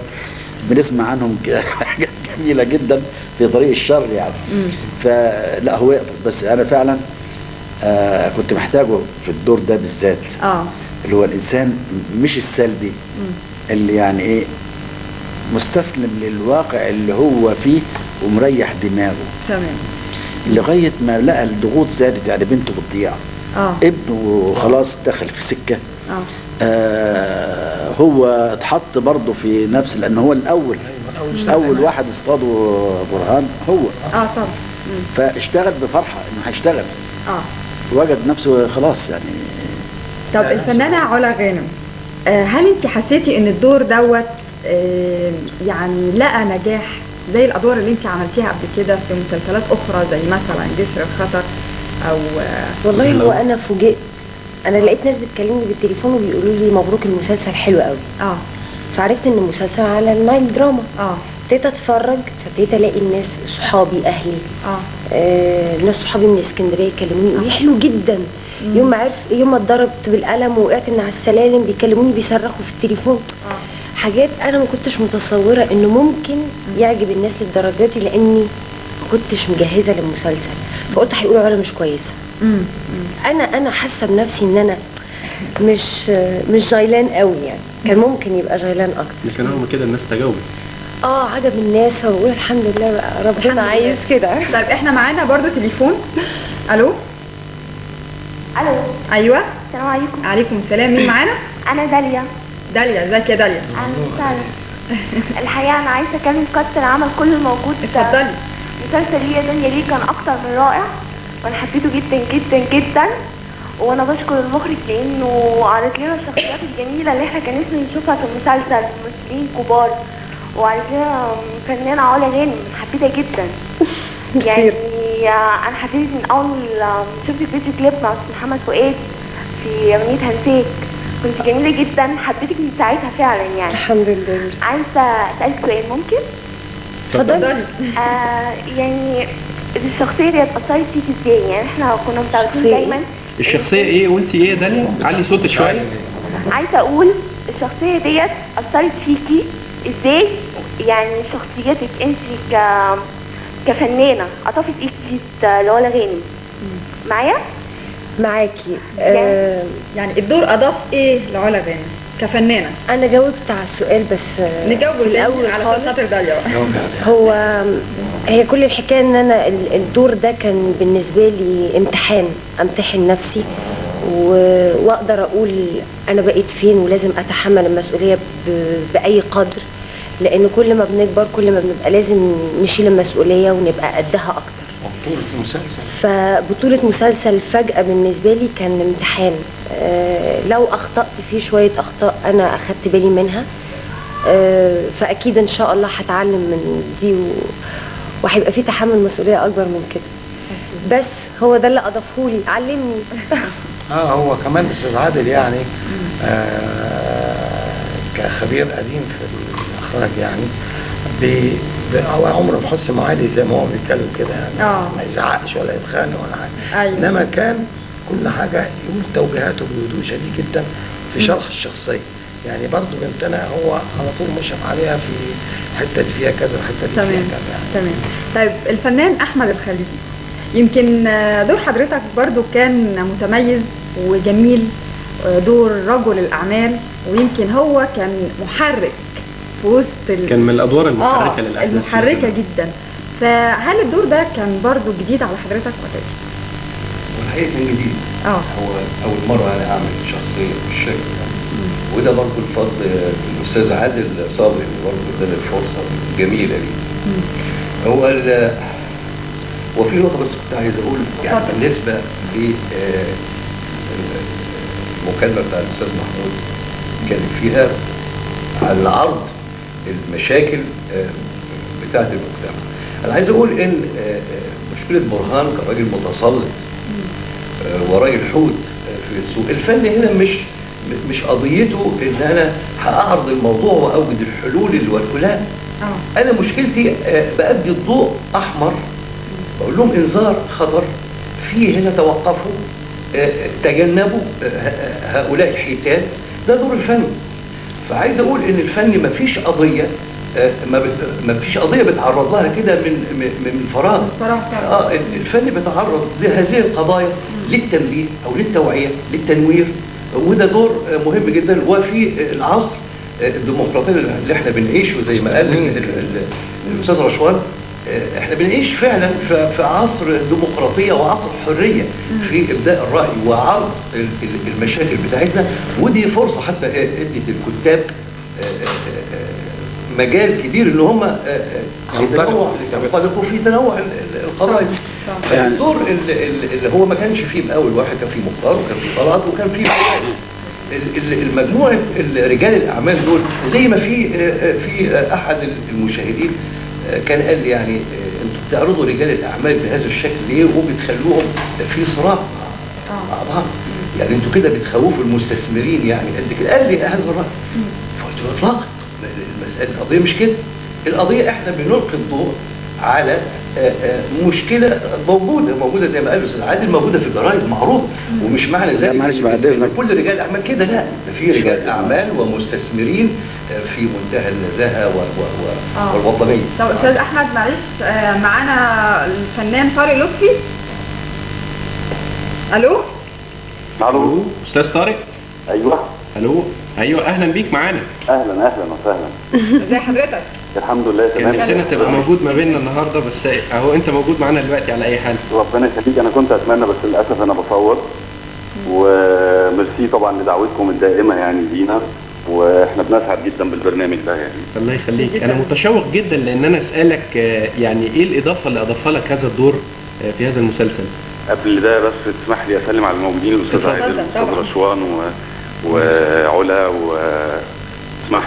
بنسمع عنهم حاجات جميله جدا في طريق الشر يعني. فلا هو بس انا فعلا كنت محتاجه في الدور ده بالذات اللي هو الانسان مش السلبي اللي يعني ايه مستسلم للواقع اللي هو فيه ومريح دماغه تمام لغايه ما لقى الضغوط زادت يعني بنته بتضيع ابنه خلاص دخل في سكه هو اتحط برضه في نفس لان هو الاول اول واحد اصطاده برهان هو طبعا فاشتغل بفرحه انه هيشتغل وجد نفسه خلاص يعني. طب الفنانه علا غانم هل انت حسيتي ان الدور دوت يعني لقى نجاح زي الادوار اللي انت عملتيها قبل كده في مسلسلات اخرى زي مثلا جسر الخطر او والله هو انا فوجئت انا لقيت ناس بتكلمني بالتليفون وبيقولوا لي مبروك المسلسل حلو قوي فعرفت ان المسلسل على النايل دراما ابتديت اتفرج فابتديت الاقي الناس صحابي اهلي ناس صحابي من اسكندريه يكلموني يقولوا حلو جدا يوم ما اتضربت بالقلم وقعت من على السلالم بيكلموني بيصرخوا في التليفون حاجات انا ما كنتش متصوره انه ممكن يعجب الناس للدرجه دي لاني ما كنتش مجهزه للمسلسل فقلت هيقولوا علا مش كويسه. انا حاسه بنفسي ان انا مش جايلان قوي يعني كان ممكن يبقى جايلان اكتر لكن هم كده الناس تجاوبت عجب الناس وبقول الحمد لله بقى ربنا عايز كده. طيب احنا معانا برضو تليفون. الو ايوه السلام عليكم. عليكم السلام. مين معانا؟ انا داليا. ازيك يا داليا؟ اهلا الحقيقه انا عايزه اكلم كابتن العمل كل الموجود. اتفضلي. مسلسل ليه يا دنيا ليه كان اكتر من رائع وانا حبيته جدا جدا جدا وانا بشكر المخرج لانه عرض لنا الشخصيات الجميله اللي احنا كان نفسنا نشوفها في المسلسل ممثلين كبار وبعد كده فنانة علا غانم حبيتها جدا. يعني انا حبيت من اول شفت الفيديو كليب مع أستاذ محمد فؤاد في اغنية هنساك، كنت جميلة جدا، حبيتك من ساعتها فعلا يعني. الحمد لله. عايزة اسألك سؤال ممكن؟ اتفضلي. يعني الشخصية دي اتأثرت فيك ازاي؟ يعني احنا كنا متعودين دايما. الشخصية ايه وانت ايه يا داليا؟ علي صوتك شوية. عايزة اقول الشخصية ديت أثرت فيكي ازاي؟ يعني شخصيتك انت كفنانة اضافت ايه جديد لعلا غانم؟ معايا؟ معاكي. يعني الدور اضاف ايه لعلا غانم كفنانة؟ انا جاوبت على السؤال بس نجاوب الاول على خاطر داليا. هو هي كل الحكايه ان انا الدور ده كان بالنسبه لي امتحان، امتحن نفسي واقدر اقول انا بقيت فين، ولازم اتحمل المسؤوليه باي قدر، لان كل ما بنكبر كل ما بنبقى لازم نشيل المسؤوليه ونبقى قدها اكتر. بطولة مسلسل. فبطولة مسلسل فجأة بالنسبة لي كان امتحان. لو أخطأت فيه شوية أخطاء أنا أخدت بالي منها، فأكيد إن شاء الله هتعلم من دي وهيبقى في تحمل مسؤولية أكبر من كده. بس هو ده اللي أضافهولي، علمني. هو كمان أستاذ عادل يعني كخبير قديم في الإخراج يعني هو عمره ما حس معالي زي ما هو بيتكلم كده يعني. ما يزعقش ولا يتخانق ولا حاجه. أيوة. انما كان كل حاجه يقول توجيهاته بوضوح شديد جدا في شرح الشخصيه. يعني برضه بنتنا هو على طول مشرف عليها في الحته دي فيها كذا والحته دي فيها كذا يعني. تمام. طيب الفنان احمد الخليلي، يمكن دور حضرتك برضه كان متميز وجميل، دور رجل الاعمال، ويمكن هو كان محرك في وسط كان من الادوار المحركه للاحداث. المحركه جدا. فهل الدور ده كان برضو جديد على حضرتك ولا ايه؟ والحقيقه كان جديد. هو اول مره انا اعمل شخصيه بالشكل ده. وده برضو الفضل الاستاذ عادل صابر اللي برضو اداني الفرصه الجميله دي. وفي نقطه بس كنت عايز اقول يعني بالنسبه للمكالمه بتاع الاستاذ محمود كان فيها على عرض المشاكل بتاعت المجتمع. انا عايز اقول ان مشكله برهان كراجل متسلط وراي الحوت في السوق الفني هنا مش قضيته ان انا هاعرض الموضوع واوجد الحلول لا. انا مشكلتي بادي الضوء احمر، بقول لهم انذار خطر، في هنا توقفوا، تجنبوا هؤلاء الحيتان. ده دور الفن. فعايز اقول ان الفن مفيش قضيه مفيش قضيه بتعرض لها كده من فراغ. الفن بيتعرض لهذه القضايا للتنبيه او للتوعيه للتنوير، وده دور مهم جدا. وفي العصر الديمقراطي اللي احنا بنعيشه زي ما قال الاستاذ رشوان، احنا بنعيش فعلا في عصر ديمقراطيه وعصر حريه في ابداء الراي وعرض المشاكل بتاعتنا. ودي فرصه حتى ادت الكتاب مجال كبير ان هم ينطلقوا في تنوع القضايا. الدور اللي هو ما كانش فيه الاول واحد، كان فيه مختار وكان فيه طلعت وكان فيه المجموعه رجال الاعمال دول. زي ما في احد المشاهدين كان قال لي يعني انتوا بتعرضوا رجال الاعمال بهذا الشكل ليه وبتخلوهم في صراع مع بعض؟ يعني انتوا كده بتخوفوا المستثمرين يعني قد كده. قال لي هذا الراي. فقلت له اطلاقا، المساله القضيه مش كده. القضيه احنا بنلقي الضوء على مشكله موجوده زي ما قال الاستاذ عادل، موجوده في الجرايد معروضه. ومش معنى ذلك كل رجال الاعمال كده، لا، ده في رجال اعمال ومستثمرين في منتهى النزاهه والوطنيه. طب استاذ احمد معلش، معانا الفنان طارق لطفي. الو استاذ طارق. ايوه اهلا بيك معانا. اهلا وسهلا. ازي حضرتك؟ الحمد لله تمام. كان نفسنا تبقى موجود ما بيننا النهارده، بس اهو انت موجود معانا دلوقتي على اي حال. ربنا يخليك. انا كنت اتمنى بس للاسف انا بصور. وميرسي طبعا لدعوتكم الدائمه يعني لينا، واحنا بنسعد جدا بالبرنامج ده يعني. الله يخليك. انا متشوق جدا لان انا اسالك يعني ايه الاضافه اللي اضافها لك هذا الدور في هذا المسلسل. قبل ده بس تسمح لي اسلم على الموجودين، الاستاذ عادل والاستاذ رشوان وعلا واسمح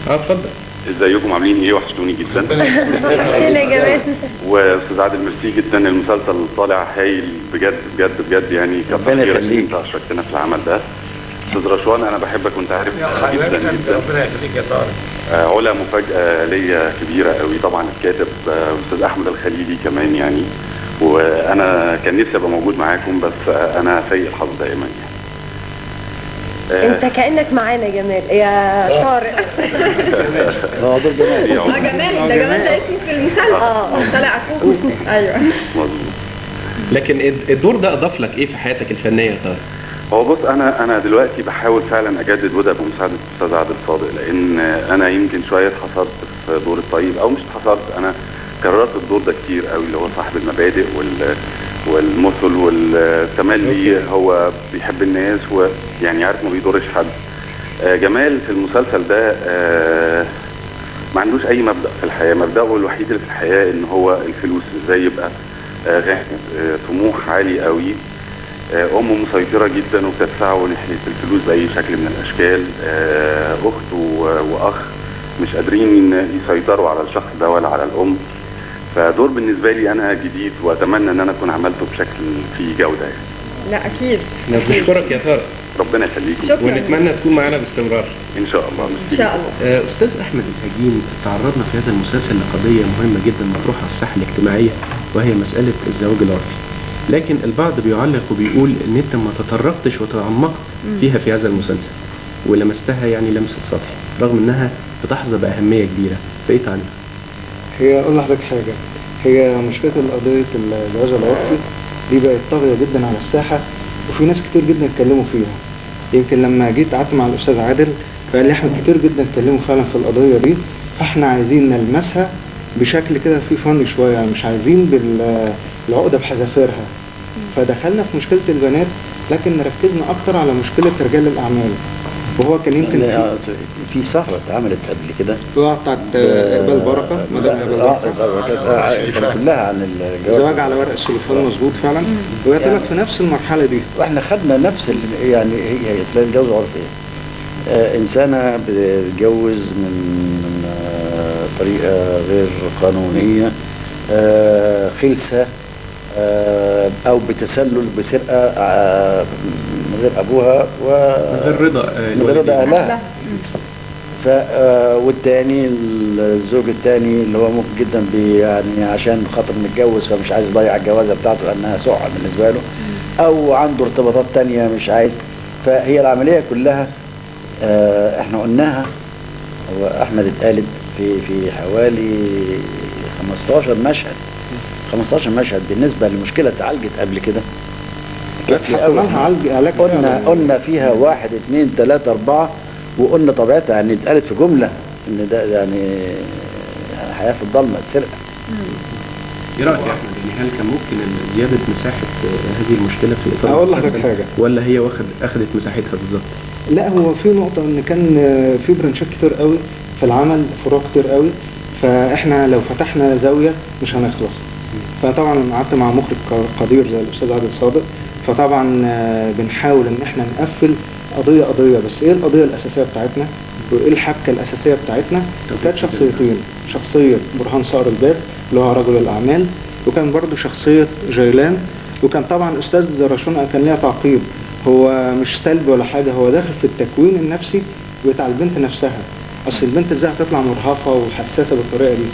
لي. اتفضل. ازيكم عاملين ايه؟ وحشتوني جدا. يا جمال. واستاذ عادل ميرسي جدا، المسلسل طالع هايل بجد بجد بجد يعني. ربنا يخليك. انت اشركتنا في العمل ده. استاذ رشوان انا بحبك وانت عارف جدا جدا. ربنا يخليك يا طارق. علا مفاجأة ليا كبيرة قوي، طبعا الكاتب استاذ احمد الخليلي كمان يعني، وانا كان نفسي ابقى موجود معاكم بس انا سيء الحظ دائما يعني. انت كأنك معانا يا جمال يا طارق. دور جمال. جمال ده جمال ده اسمه في المسلسل. طلع اخوك. ايوه مظبوط. لكن الدور ده اضاف لك ايه في حياتك الفنيه يا طارق؟ هو بص انا دلوقتي بحاول فعلا اجدد وده بمساعده الاستاذ عادل صادق، لان انا يمكن شويه اتحصرت في دور الطيب، او مش اتحصرت، انا كررت الدور ده كتير قوي، اللي هو صاحب المبادئ والمثل والتملي، هو بيحب الناس ويعني عارف ما بيضرش حد. جمال في المسلسل ده ما عندوش اي مبدأ في الحياه، مبدأه الوحيد اللي في الحياه ان هو الفلوس، ازاي يبقى غني، طموح عالي قوي. امه مسيطره جدا وبتدفعه ناحيه الفلوس باي شكل من الاشكال. اخته واخ مش قادرين يسيطروا على الشخص ده ولا على الام. فدور بالنسبه لي انا جديد، واتمنى ان انا اكون عملته بشكل فيه جوده يعني. لا اكيد. بنشكرك يا طارق. ربنا يخليكم. شكرا. ونتمنى تكون معانا باستمرار ان شاء الله. ان شاء الله. استاذ احمد الهجين، تعرضنا في هذا المسلسل لقضيه مهمه جدا مطروحه على الساحه الاجتماعيه، وهي مساله الزواج العرفي. لكن البعض بيعلق وبيقول ان انت ما تطرقتش وتعمقت فيها في هذا المسلسل، ولمستها يعني لمسه سطحي، رغم انها بتحظى باهميه كبيره. فايه عنها؟ هي اقول لحضرتك حاجه، هي مشكله القضيه الزواج العرفي دي بقت طاغيه جدا على الساحه، وفي ناس كتير جدا اتكلموا فيها. يمكن لما جيت قعدت مع الاستاذ عادل فقال لي احنا كتير جدا اتكلموا فعلا في القضيه دي، فاحنا عايزين نلمسها بشكل كده فيه فن شويه، يعني مش عايزين بالعقده بحذافيرها. فدخلنا في مشكله البنات، لكن ركزنا اكتر على مشكله رجال الاعمال. وهو كان يمكن في سهره اتعملت قبل كده بتاعت اقبال بركه، مدام اقبال بركه كانت كلها عن الزواج على ورق السليفان. مظبوط فعلا. وهي طلعت في نفس المرحله دي، واحنا خدنا نفس يعني هي اسلام الجواز عرفي. انسانه بتتجوز من طريقه غير قانونيه، خلسه، او بتسلل بسرقه من غير ابوها من غير رضا اهلها. والتاني الزوج التاني اللي هو ممكن جدا يعني عشان خاطر متجوز فمش عايز يضيع الجوازه بتاعته لانها سعه بالنسبه له، او عنده ارتباطات تانيه مش عايز. فهي العمليه كلها احنا قلناها، هو احمد اتقالت في حوالي 15 مشهد. 15 مشهد بالنسبه لمشكله اتعالجت قبل كده كتير قوي. قلنا فيها 1 2 3 4، وقلنا طبيعتها يعني اتقالت في جمله ان ده يعني حياه في الضلمه، سرقه. ايه رايك يا احمد؟ يعني هل كان ممكن زياده مساحه هذه المشكله في الاطار؟ اقول لحضرتك حاجه، ولا هي اخذت مساحتها بالظبط؟ لا، هو في نقطه ان كان في برانشات كتير قوي في العمل، فروع كتير قوي، فاحنا لو فتحنا زاويه مش هنخلص. فطبعا قعدت مع مخرج قدير زي الاستاذ عادل صادق، فطبعا بنحاول ان احنا نقفل قضيه بس ايه القضيه الاساسيه بتاعتنا وايه الحبكه الاساسيه بتاعتنا. كانت شخصيتين، شخصيه برهان صقر الباب اللي هو رجل الاعمال، وكان برضو شخصيه جيلان. وكان طبعا استاذ رشون كان ليها تعقيب، هو مش سلبي ولا حاجه، هو داخل في التكوين النفسي بتاع البنت نفسها. اصل البنت ازاي هتطلع مرهفه وحساسه بالطريقه دي،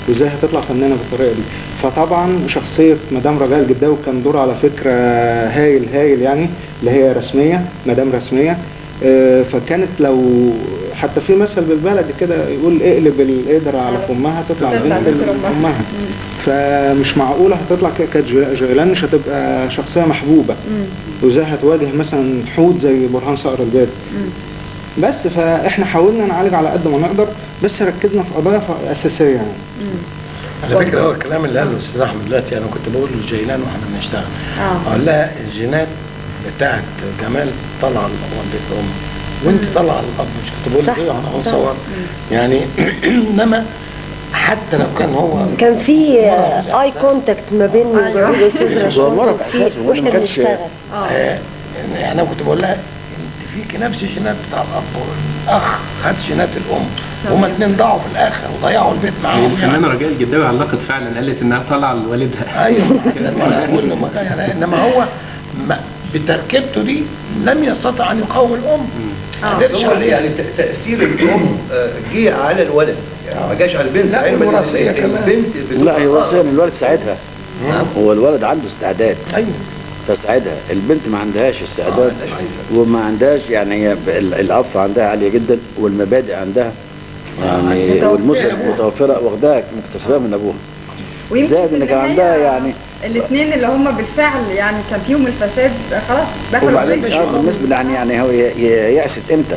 وازاي هتطلع فنانه بالطريقه دي. فطبعا شخصيه مدام رجاء الجداوي كان دور على فكره هايل يعني، اللي هي رسميه، مدام رسميه. فكانت لو حتى في مثل بالبلد كده يقول اقلب القدر على فمها تطلع البنت امها. فمش معقوله هتطلع كده. كانت جيلان مش هتبقى شخصيه محبوبه، وازاي هتواجه مثلا حوت زي برهان صقر الباب. بس فاحنا حاولنا نعالج على قد ما نقدر، بس ركزنا في قضايا اساسيه يعني. على فكره هو الكلام اللي قاله الاستاذ احمد دلوقتي انا كنت بقول لجيلان واحنا بنشتغل، اقول لها الجينات بتاعت جمال طالعه والدة الام، وانت طالعه الاب، مش كنت بقول ايه وانا بصور يعني. انما حتى لو كان هو كان في اي كونتاكت ما بين الاستاذ رشوان واحنا بنشتغل. يعني انا كنت بقول لها انت فيكي نفس الجينات بتاع الاب والاخ خد جينات الام، هما الاثنين ضاعوا في الاخر وضيعوا البيت معاهم. الفنانه رجاء الجداوي علقت فعلا، قالت انها طالعه لوالدها. ايوه كل ما كان يعني، انما هو بتركيبته دي لم يستطع ان يقاوم الام. يعني تاثير الام جه على الولد، يعني ما جاش على البنت. لا الوراثيه كمان. البنت لا هي وراثيه، الولد ساعدها. هو الولد عنده استعداد. ايوه فساعدها. البنت ما عندهاش استعداد وما عندهاش، يعني هي العفة عندها عالية جدا والمبادئ عندها يعني والمسر متوفرة واخداها مكتسبة من ابوها. ويمكن ان كان عندها يعني الاثنين اللي هم بالفعل يعني كان فيهم الفساد خلاص دخلوا. وبعدين بالنسبة يعني هو يأست امتى؟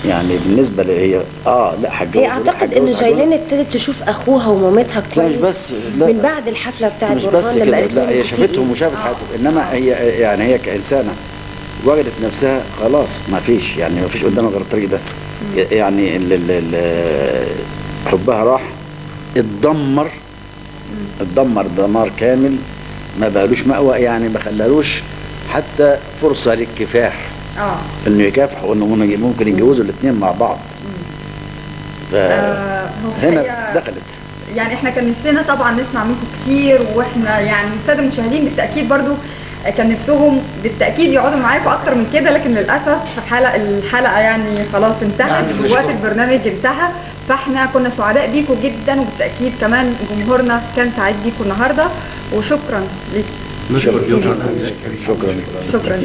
يعني بالنسبة لهي لا هتجوز. هي اعتقد ان جايلان ابتدت تشوف اخوها ومامتها كويس مش بس من بعد الحفله بتاعت برهان لما قالت لا هي شافتهم وشافت حياتهم، انما هي يعني هي كانسانه وجدت نفسها خلاص ما فيش، يعني ما فيش قدامها غير الطريق ده. يعني حبها راح اتدمر دمار كامل، ما بقالوش مأوى، يعني ما خلالوش حتى فرصه للكفاح انه يكافحوا وانه ممكن يتجوزوا الاثنين مع بعض. هنا دخلت. يعني احنا كان نفسنا طبعا نسمع منكم كتير، واحنا يعني الساده المشاهدين بالتاكيد برضو كان نفسهم بالتاكيد يقعدوا معاكم اكتر من كده، لكن للاسف الحلقه يعني خلاص انتهت ووقت البرنامج انتهى. فاحنا كنا سعداء بيكم جدا، وبالتاكيد كمان جمهورنا كان سعيد بيكم النهارده، وشكرا ليكي. شكرا. شكرا.